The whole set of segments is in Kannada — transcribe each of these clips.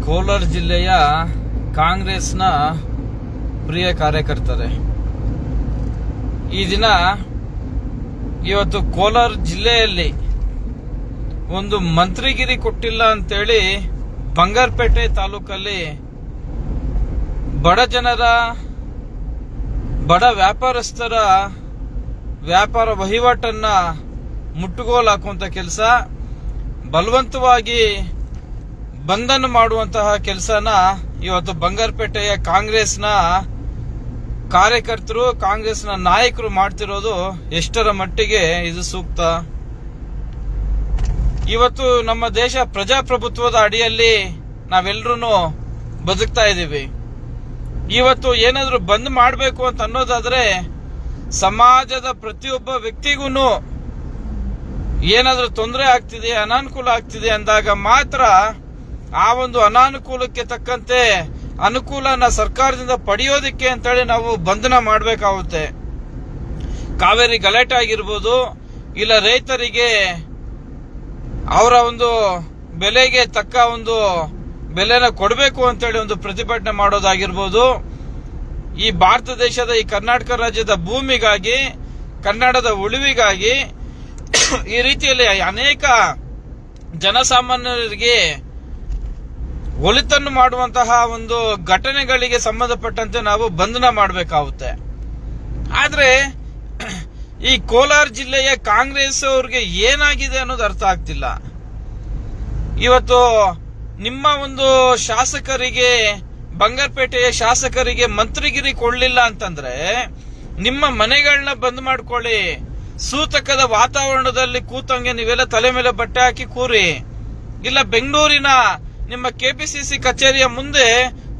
ಕೋಲಾರ ಜಿಲ್ಲೆಯ ಕಾಂಗ್ರೆಸ್ನ ಪ್ರಿಯ ಕಾರ್ಯಕರ್ತರೆ, ಈ ದಿನ ಇವತ್ತು ಕೋಲಾರ ಜಿಲ್ಲೆಯಲ್ಲಿ ಒಂದು ಮಂತ್ರಿಗಿರಿ ಕೊಟ್ಟಿಲ್ಲ ಅಂತೇಳಿ ಬಂಗಾರಪೇಟೆ ತಾಲೂಕಲ್ಲಿ ಬಡ ಜನರ, ಬಡ ವ್ಯಾಪಾರಸ್ಥರ ವ್ಯಾಪಾರ ವಹಿವಾಟನ್ನ ಮುಟ್ಟುಗೋಲು ಹಾಕುವಂತ ಕೆಲಸ, ಬಲವಂತವಾಗಿ ಬಂಧನ ಮಾಡುವಂತಹ ಕೆಲಸನ ಇವತ್ತು ಬಂಗಾರಪೇಟೆಯ ಕಾಂಗ್ರೆಸ್ನ ಕಾರ್ಯಕರ್ತರು, ಕಾಂಗ್ರೆಸ್ನ ನಾಯಕರು ಮಾಡ್ತಿರೋದು ಎಷ್ಟರ ಮಟ್ಟಿಗೆ ಇದು ಸೂಕ್ತ? ಇವತ್ತು ನಮ್ಮ ದೇಶ ಪ್ರಜಾಪ್ರಭುತ್ವದ ಅಡಿಯಲ್ಲಿ ನಾವೆಲ್ಲರೂ ಬದುಕ್ತಾ ಇದ್ದೀವಿ. ಇವತ್ತು ಏನಾದ್ರೂ ಬಂದ್ ಮಾಡಬೇಕು ಅಂತ ಅನ್ನೋದಾದ್ರೆ ಸಮಾಜದ ಪ್ರತಿಯೊಬ್ಬ ವ್ಯಕ್ತಿಗೂ ಏನಾದ್ರೂ ತೊಂದರೆ ಆಗ್ತಿದೆ, ಅನಾನುಕೂಲ ಆಗ್ತಿದೆ ಅಂದಾಗ ಮಾತ್ರ ಆ ಒಂದು ಅನಾನುಕೂಲಕ್ಕೆ ತಕ್ಕಂತೆ ಅನುಕೂಲನ ಸರ್ಕಾರದಿಂದ ಪಡೆಯೋದಿಕ್ಕೆ ಅಂತೇಳಿ ನಾವು ಬಂಧನ ಮಾಡಬೇಕಾಗುತ್ತೆ. ಕಾವೇರಿ ಗಲಾಟೆ ಆಗಿರ್ಬೋದು, ಇಲ್ಲ ರೈತರಿಗೆ ಅವರ ಒಂದು ಬೆಲೆಗೆ ತಕ್ಕ ಒಂದು ಬೆಲೆನ ಕೊಡಬೇಕು ಅಂತೇಳಿ ಒಂದು ಪ್ರತಿಭಟನೆ ಮಾಡೋದಾಗಿರ್ಬೋದು. ಈ ಭಾರತ ದೇಶದ, ಈ ಕರ್ನಾಟಕ ರಾಜ್ಯದ ಭೂಮಿಗಾಗಿ, ಕನ್ನಡದ ಉಳಿವಿಗಾಗಿ ಈ ರೀತಿಯಲ್ಲಿ ಅನೇಕ ಜನಸಾಮಾನ್ಯರಿಗೆ ಒಳಿತನ್ನು ಮಾಡುವಂತಹ ಒಂದು ಘಟನೆಗಳಿಗೆ ಸಂಬಂಧಪಟ್ಟಂತೆ ನಾವು ಬಂಧನ ಮಾಡಬೇಕಾಗುತ್ತೆ. ಆದ್ರೆ ಈ ಕೋಲಾರ ಜಿಲ್ಲೆಯ ಕಾಂಗ್ರೆಸ್ ಅವ್ರಿಗೆ ಏನಾಗಿದೆ ಅನ್ನೋದು ಅರ್ಥ ಆಗ್ತಿಲ್ಲ. ಇವತ್ತು ನಿಮ್ಮ ಒಂದು ಶಾಸಕರಿಗೆ, ಬಂಗಾರಪೇಟೆಯ ಶಾಸಕರಿಗೆ ಮಂತ್ರಿಗಿರಿ ಕೊಡ್ಲಿಲ್ಲ ಅಂತಂದ್ರೆ ನಿಮ್ಮ ಮನೆಗಳನ್ನ ಬಂದ್ ಮಾಡ್ಕೊಳ್ಳಿ, ಸೂತಕದ ವಾತಾವರಣದಲ್ಲಿ ಕೂತಂಗೆ ನೀವೆಲ್ಲ ತಲೆ ಮೇಲೆ ಬಟ್ಟೆ ಹಾಕಿ ಕೂರಿ, ಇಲ್ಲ ಬೆಂಗಳೂರಿನ ನಿಮ್ಮ ಕೆಪಿಸಿಸಿ ಕಚೇರಿಯ ಮುಂದೆ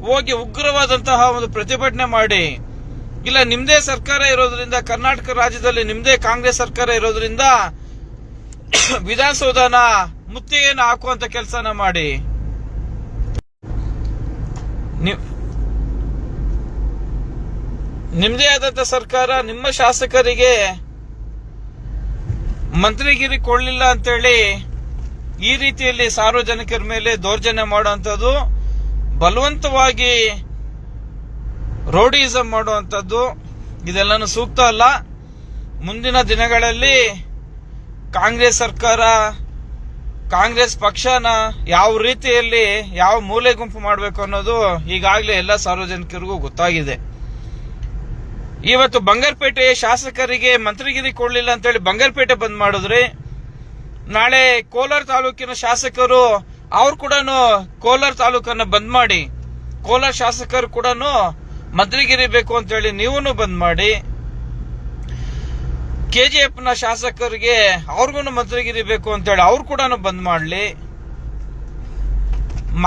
ಹೋಗಿ ಉಗ್ರವಾದಂತಹ ಒಂದು ಪ್ರತಿಭಟನೆ ಮಾಡಿ, ಇಲ್ಲ ನಿಮ್ದೇ ಸರ್ಕಾರ ಇರೋದ್ರಿಂದ, ಕರ್ನಾಟಕ ರಾಜ್ಯದಲ್ಲಿ ನಿಮ್ದೇ ಕಾಂಗ್ರೆಸ್ ಸರ್ಕಾರ ಇರೋದ್ರಿಂದ ವಿಧಾನಸೌಧನ ಮುತ್ತಿಗೆಯನ್ನು ಹಾಕುವಂತ ಕೆಲಸನ ಮಾಡಿ. ನಿಮ್ದೇ ಆದಂತ ಸರ್ಕಾರ ನಿಮ್ಮ ಶಾಸಕರಿಗೆ ಮಂತ್ರಿಗಿರಿ ಕೊಡ್ಲಿಲ್ಲ ಅಂತೇಳಿ ಈ ರೀತಿಯಲ್ಲಿ ಸಾರ್ವಜನಿಕರ ಮೇಲೆ ದೌರ್ಜನ್ಯ ಮಾಡುವಂಥದ್ದು, ಬಲವಂತವಾಗಿ ರೋಡಿಸಂ ಮಾಡುವಂಥದ್ದು, ಇದೆಲ್ಲನೂ ಸೂಕ್ತ ಅಲ್ಲ. ಮುಂದಿನ ದಿನಗಳಲ್ಲಿ ಕಾಂಗ್ರೆಸ್ ಸರ್ಕಾರ, ಕಾಂಗ್ರೆಸ್ ಪಕ್ಷನ ಯಾವ ರೀತಿಯಲ್ಲಿ ಯಾವ ಮೂಲೆ ಗುಂಪು ಮಾಡಬೇಕು ಅನ್ನೋದು ಈಗಾಗಲೇ ಎಲ್ಲ ಸಾರ್ವಜನಿಕರಿಗೂ ಗೊತ್ತಾಗಿದೆ. ಇವತ್ತು ಬಂಗಾರಪೇಟೆಯ ಶಾಸಕರಿಗೆ ಮಂತ್ರಿಗಿರಿ ಕೊಡ್ಲಿಲ್ಲ ಅಂತೇಳಿ ಬಂಗಾರಪೇಟೆ ಬಂದ್ ಮಾಡಿದ್ರೆ, ನಾಳೆ ಕೋಲಾರ ತಾಲೂಕಿನ ಶಾಸಕರು ಅವ್ರು ಕೂಡ ಕೋಲಾರ ತಾಲೂಕನ್ನ ಬಂದ್ ಮಾಡಿ, ಕೋಲಾರ ಶಾಸಕರು ಕೂಡ ಮಂತ್ರಿಗಿರಿ ಬೇಕು ಅಂತೇಳಿ ನೀವು ಬಂದ್ ಮಾಡಿ, ಕೆಜಿಎಫ್ ನ ಶಾಸಕರಿಗೆ ಅವ್ರಿಗೂ ಮಂತ್ರಿಗಿರಿ ಬೇಕು ಅಂತೇಳಿ ಅವ್ರು ಕೂಡ ಬಂದ್ ಮಾಡ್ಲಿ,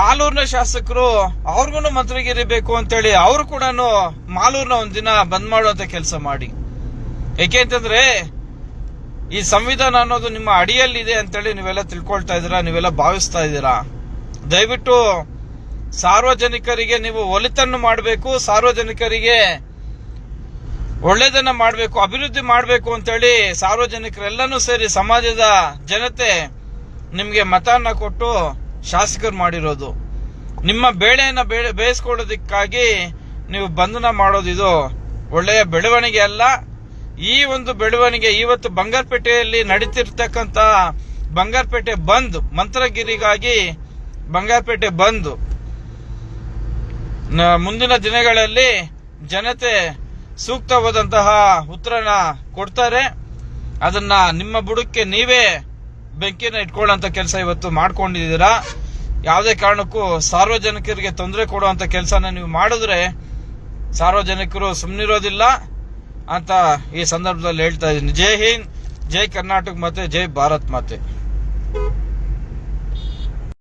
ಮಾಲೂರ್ನ ಶಾಸಕರು ಅವ್ರಿಗೂ ಮಂತ್ರಿಗಿರಿ ಬೇಕು ಅಂತೇಳಿ ಅವ್ರು ಕೂಡ ಮಾಲೂರ್ನ ಒಂದಿನ ಬಂದ್ ಮಾಡುವಂತ ಕೆಲಸ ಮಾಡಿ. ಯಾಕೆಂತಂದ್ರೆ ಈ ಸಂವಿಧಾನ ಅನ್ನೋದು ನಿಮ್ಮ ಅಡಿಯಲ್ಲಿದೆ ಅಂತೇಳಿ ನೀವೆಲ್ಲ ತಿಳ್ಕೊಳ್ತಾ ಇದ್ದೀರಾ, ನೀವೆಲ್ಲ ಭಾವಿಸ್ತಾ ಇದ್ದೀರಾ. ದಯವಿಟ್ಟು ಸಾರ್ವಜನಿಕರಿಗೆ ನೀವು ಒಳಿತನ್ನು ಮಾಡಬೇಕು, ಸಾರ್ವಜನಿಕರಿಗೆ ಒಳ್ಳೇದನ್ನ ಮಾಡಬೇಕು, ಅಭಿವೃದ್ಧಿ ಮಾಡಬೇಕು ಅಂತೇಳಿ ಸಾರ್ವಜನಿಕರೆಲ್ಲನೂ ಸೇರಿ ಸಮಾಜದ ಜನತೆ ನಿಮ್ಗೆ ಮತವನ್ನ ಕೊಟ್ಟು ಶಾಸಕರು ಮಾಡಿರೋದು. ನಿಮ್ಮ ಬೇಳೆಯನ್ನ ಬೇಯಿಸ್ಕೊಳ್ಳೋದಕ್ಕಾಗಿ ನೀವು ಬಂಧನ ಮಾಡೋದು ಇದು ಒಳ್ಳೆಯ ಬೆಳವಣಿಗೆ ಅಲ್ಲ. ಈ ಒಂದು ಬೆಳವಣಿಗೆ ಇವತ್ತು ಬಂಗಾರಪೇಟೆಯಲ್ಲಿ ನಡೀತಿರ್ತಕ್ಕಂತ ಬಂಗಾರಪೇಟೆ ಬಂದ್, ಮಂತ್ರಗಿರಿಗಾಗಿ ಬಂಗಾರಪೇಟೆ ಬಂದ್ ಮುಂದಿನ ದಿನಗಳಲ್ಲಿ ಜನತೆ ಸೂಕ್ತವಾದಂತಹ ಉತ್ತರನ ಕೊಡ್ತಾರೆ. ಅದನ್ನ ನಿಮ್ಮ ಬುಡಕ್ಕೆ ನೀವೇ ಬೆಂಕಿನ ಇಟ್ಕೊಳ್ಳುವಂತ ಕೆಲಸ ಇವತ್ತು ಮಾಡ್ಕೊಂಡಿದ್ದೀರಾ. ಯಾವುದೇ ಕಾರಣಕ್ಕೂ ಸಾರ್ವಜನಿಕರಿಗೆ ತೊಂದರೆ ಕೊಡುವಂತ ಕೆಲಸನ ನೀವು ಮಾಡಿದ್ರೆ ಸಾರ್ವಜನಿಕರು ಸುಮ್ಮನಿರೋದಿಲ್ಲ ಅಂತ ಈ ಸಂದರ್ಭದಲ್ಲಿ ಹೇಳ್ತಾ ಇದ್ದೀನಿ. ಜೈ ಹಿಂದ್, ಜೈ ಕರ್ನಾಟಕ ಮಾತೆ, ಜೈ ಭಾರತ್ ಮಾತೆ.